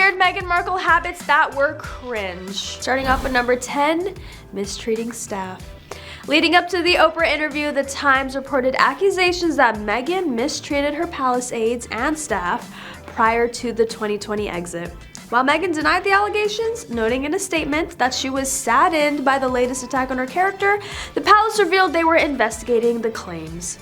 weird Meghan Markle habits that were cringe. Starting off at number 10, mistreating staff. Leading up to the Oprah interview, the Times reported accusations that Meghan mistreated her palace aides and staff prior to the 2020 exit. While Meghan denied the allegations, noting in a statement that she was saddened by the latest attack on her character, the palace revealed they were investigating the claims.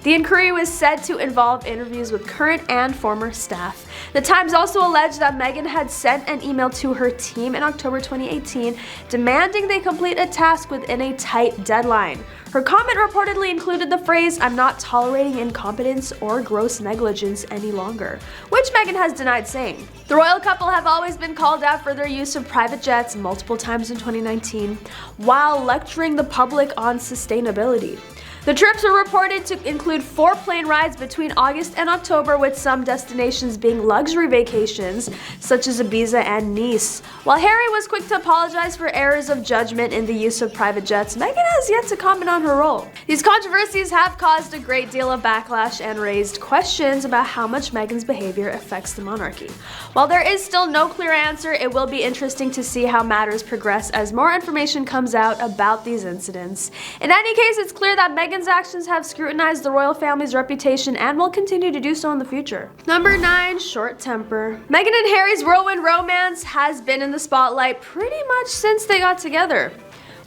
The inquiry was said to involve interviews with current and former staff. The Times also alleged that Meghan had sent an email to her team in October 2018 demanding they complete a task within a tight deadline. Her comment reportedly included the phrase, "I'm not tolerating incompetence or gross negligence any longer," which Meghan has denied saying. The royal couple have always been called out for their use of private jets multiple times in 2019, while lecturing the public on sustainability. The trips were reported to include 4 plane rides between August and October, with some destinations being luxury vacations, such as Ibiza and Nice. While Harry was quick to apologize for errors of judgment in the use of private jets, Meghan has yet to comment on her role. These controversies have caused a great deal of backlash and raised questions about how much Meghan's behavior affects the monarchy. While there is still no clear answer, it will be interesting to see how matters progress as more information comes out about these incidents. In any case, it's clear that Meghan's actions have scrutinized the royal family's reputation and will continue to do so in the future. Number 9, short temper. Meghan and Harry's whirlwind romance has been in the spotlight pretty much since they got together.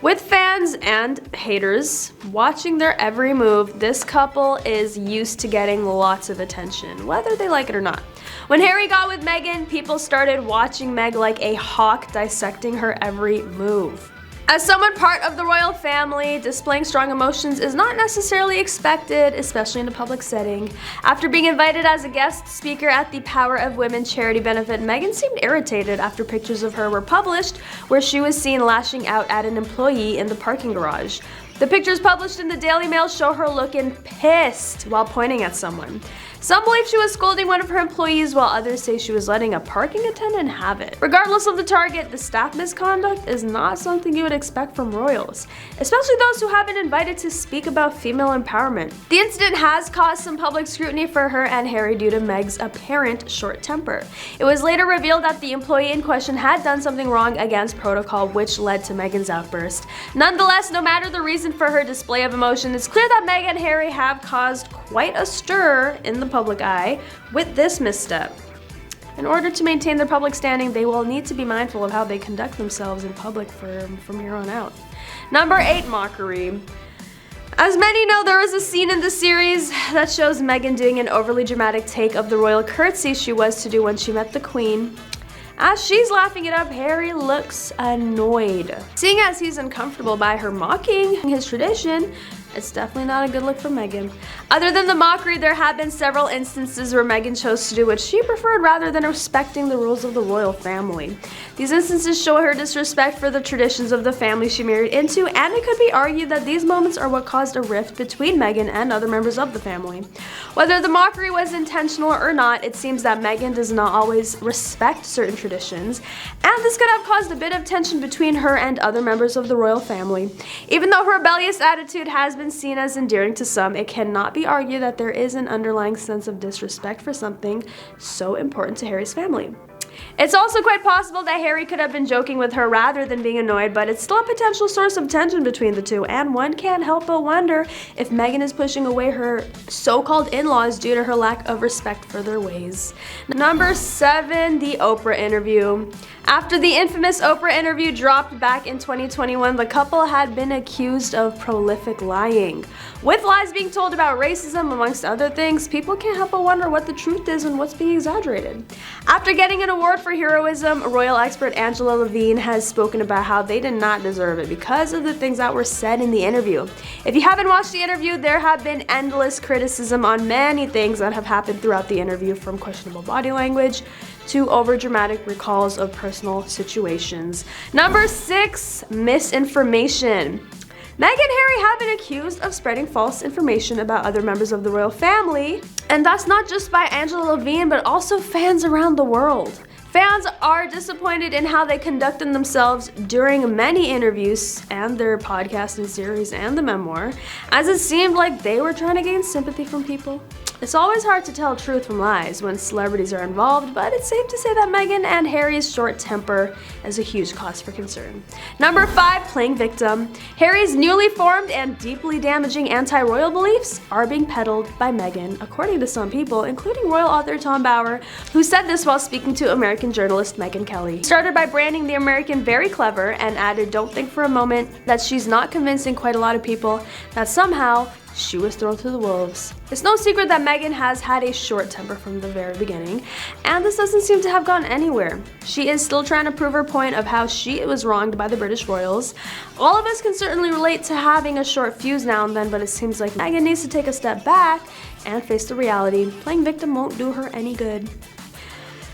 With fans and haters watching their every move, this couple is used to getting lots of attention, whether they like it or not. When Harry got with Meghan, people started watching Meg like a hawk, dissecting her every move. As someone part of the royal family, displaying strong emotions is not necessarily expected, especially in a public setting. After being invited as a guest speaker at the Power of Women charity benefit, Meghan seemed irritated after pictures of her were published where she was seen lashing out at an employee in the parking garage. The pictures published in the Daily Mail show her looking pissed while pointing at someone. Some believe she was scolding one of her employees, while others say she was letting a parking attendant have it. Regardless of the target, the staff misconduct is not something you would expect from royals, especially those who have been invited to speak about female empowerment. The incident has caused some public scrutiny for her and Harry due to Meg's apparent short temper. It was later revealed that the employee in question had done something wrong against protocol, which led to Meghan's outburst. Nonetheless, no matter the reason for her display of emotion, it's clear that Meg and Harry have caused quite a stir in the public eye with this misstep. In order to maintain their public standing, they will need to be mindful of how they conduct themselves in public from here on out. Number 8, mockery. As many know, there is a scene in the series that shows Meghan doing an overly dramatic take of the royal curtsy she was to do when she met the Queen. As she's laughing it up, Harry looks annoyed. Seeing as he's uncomfortable by her mocking his tradition, it's definitely not a good look for Meghan. Other than the mockery, there have been several instances where Meghan chose to do what she preferred rather than respecting the rules of the royal family. These instances show her disrespect for the traditions of the family she married into, and it could be argued that these moments are what caused a rift between Meghan and other members of the family. Whether the mockery was intentional or not, it seems that Meghan does not always respect certain traditions, and this could have caused a bit of tension between her and other members of the royal family. Even though her rebellious attitude has been seen as endearing to some, it cannot be argued that there is an underlying sense of disrespect for something so important to Harry's family. It's also quite possible that Harry could have been joking with her rather than being annoyed, but it's still a potential source of tension between the two, and one can't help but wonder if Meghan is pushing away her so-called in-laws due to her lack of respect for their ways. Number 7, the Oprah interview. After the infamous Oprah interview dropped back in 2021, the couple had been accused of prolific lying. With lies being told about racism, amongst other things, people can't help but wonder what the truth is and what's being exaggerated. After getting an award for heroism, royal expert Angela Levine has spoken about how they did not deserve it because of the things that were said in the interview. If you haven't watched the interview, there have been endless criticism on many things that have happened throughout the interview, from questionable body language to overdramatic recalls of personal situations. Number 6, misinformation. Meghan and Harry have been accused of spreading false information about other members of the royal family, and that's not just by Angela Levine, but also fans around the world. Fans are disappointed in how they conducted themselves during many interviews and their podcast and series and the memoir, as it seemed like they were trying to gain sympathy from people. It's always hard to tell truth from lies when celebrities are involved, but it's safe to say that Meghan and Harry's short temper is a huge cause for concern. Number 5, playing victim. Harry's newly formed and deeply damaging anti-royal beliefs are being peddled by Meghan, according to some people, including royal author Tom Bower, who said this while speaking to American journalist Megyn Kelly. He started by branding the American very clever and added, "Don't think for a moment that she's not convincing quite a lot of people that somehow she was thrown to the wolves." It's no secret that Meghan has had a short temper from the very beginning, and this doesn't seem to have gone anywhere. She is still trying to prove her point of how she was wronged by the British royals. All of us can certainly relate to having a short fuse now and then, but it seems like Meghan needs to take a step back and face the reality. Playing victim won't do her any good.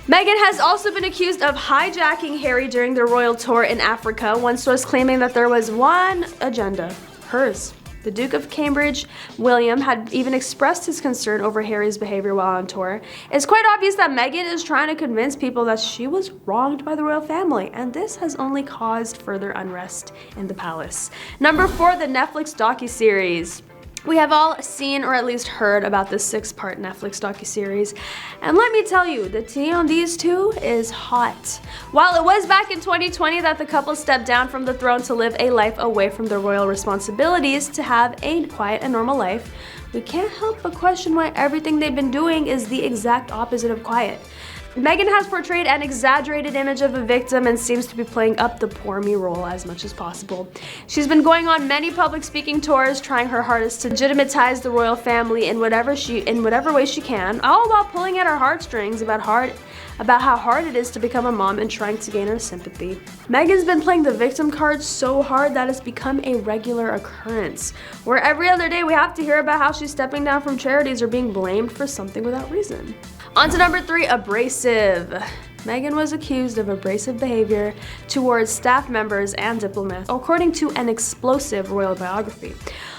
Meghan has also been accused of hijacking Harry during their royal tour in Africa, one source claiming that there was one agenda, hers. The Duke of Cambridge, William, had even expressed his concern over Harry's behavior while on tour. It's quite obvious that Meghan is trying to convince people that she was wronged by the royal family, and this has only caused further unrest in the palace. Number 4, the Netflix docu-series. We have all seen or at least heard about this 6-part Netflix docuseries, and let me tell you, the tea on these two is hot. While it was back in 2020 that the couple stepped down from the throne to live a life away from their royal responsibilities to have a quiet and normal life, we can't help but question why everything they've been doing is the exact opposite of quiet. Meghan has portrayed an exaggerated image of a victim and seems to be playing up the poor me role as much as possible. She's been going on many public speaking tours, trying her hardest to legitimize the royal family in whatever way she can, all while pulling at her heartstrings about how hard it is to become a mom and trying to gain her sympathy. Meghan's been playing the victim card so hard that it's become a regular occurrence, where every other day we have to hear about how she's stepping down from charities or being blamed for something without reason. On to number 3, abrasive. Meghan was accused of abrasive behavior towards staff members and diplomats, according to an explosive royal biography.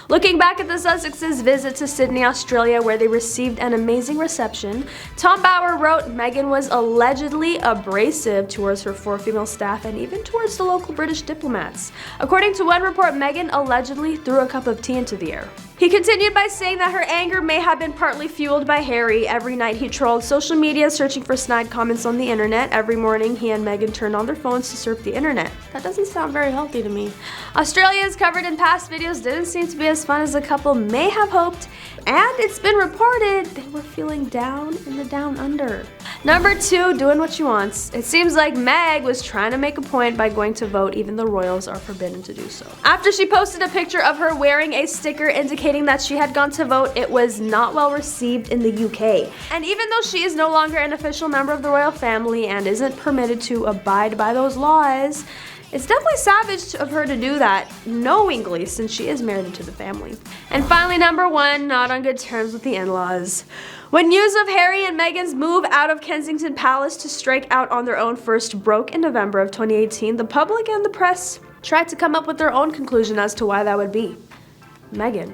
Looking back at the Sussexes' visit to Sydney, Australia, where they received an amazing reception, Tom Bower wrote Meghan was allegedly abrasive towards her 4 female staff and even towards the local British diplomats. According to one report, Meghan allegedly threw a cup of tea into the air. He continued by saying that her anger may have been partly fueled by Harry. Every night he trolled social media searching for snide comments on the internet. Every morning he and Meghan turned on their phones to surf the internet. That doesn't sound very healthy to me. Australia, as covered in past videos, didn't seem to be as fun as the couple may have hoped, and it's been reported they were feeling down in the down under. Number 2, doing what she wants. It seems like Meg was trying to make a point by going to vote even though royals are forbidden to do so. After she posted a picture of her wearing a sticker indicating that she had gone to vote, it was not well received in the UK. And even though she is no longer an official member of the royal family and isn't permitted to abide by those laws, it's definitely savage of her to do that knowingly, since she is married into the family. And finally, number 1, not on good terms with the in-laws. When news of Harry and Meghan's move out of Kensington Palace to strike out on their own first broke in November of 2018, the public and the press tried to come up with their own conclusion as to why that would be. Meghan.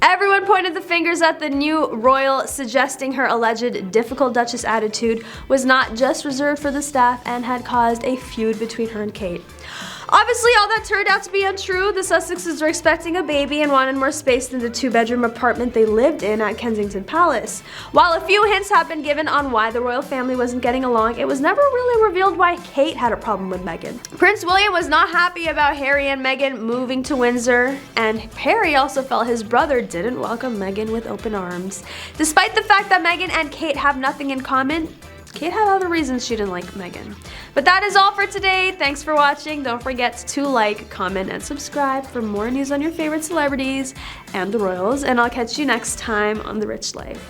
Everyone pointed the fingers at the new royal, suggesting her alleged difficult Duchess attitude was not just reserved for the staff and had caused a feud between her and Kate. Obviously, all that turned out to be untrue. The Sussexes were expecting a baby and wanted more space than the 2-bedroom apartment they lived in at Kensington Palace. While a few hints have been given on why the royal family wasn't getting along, it was never really revealed why Kate had a problem with Meghan. Prince William was not happy about Harry and Meghan moving to Windsor, and Harry also felt his brother didn't welcome Meghan with open arms. Despite the fact that Meghan and Kate have nothing in common, Kate had other reasons she didn't like Meghan. But that is all for today. Thanks for watching. Don't forget to like, comment, and subscribe for more news on your favorite celebrities and the royals. And I'll catch you next time on The Rich Life.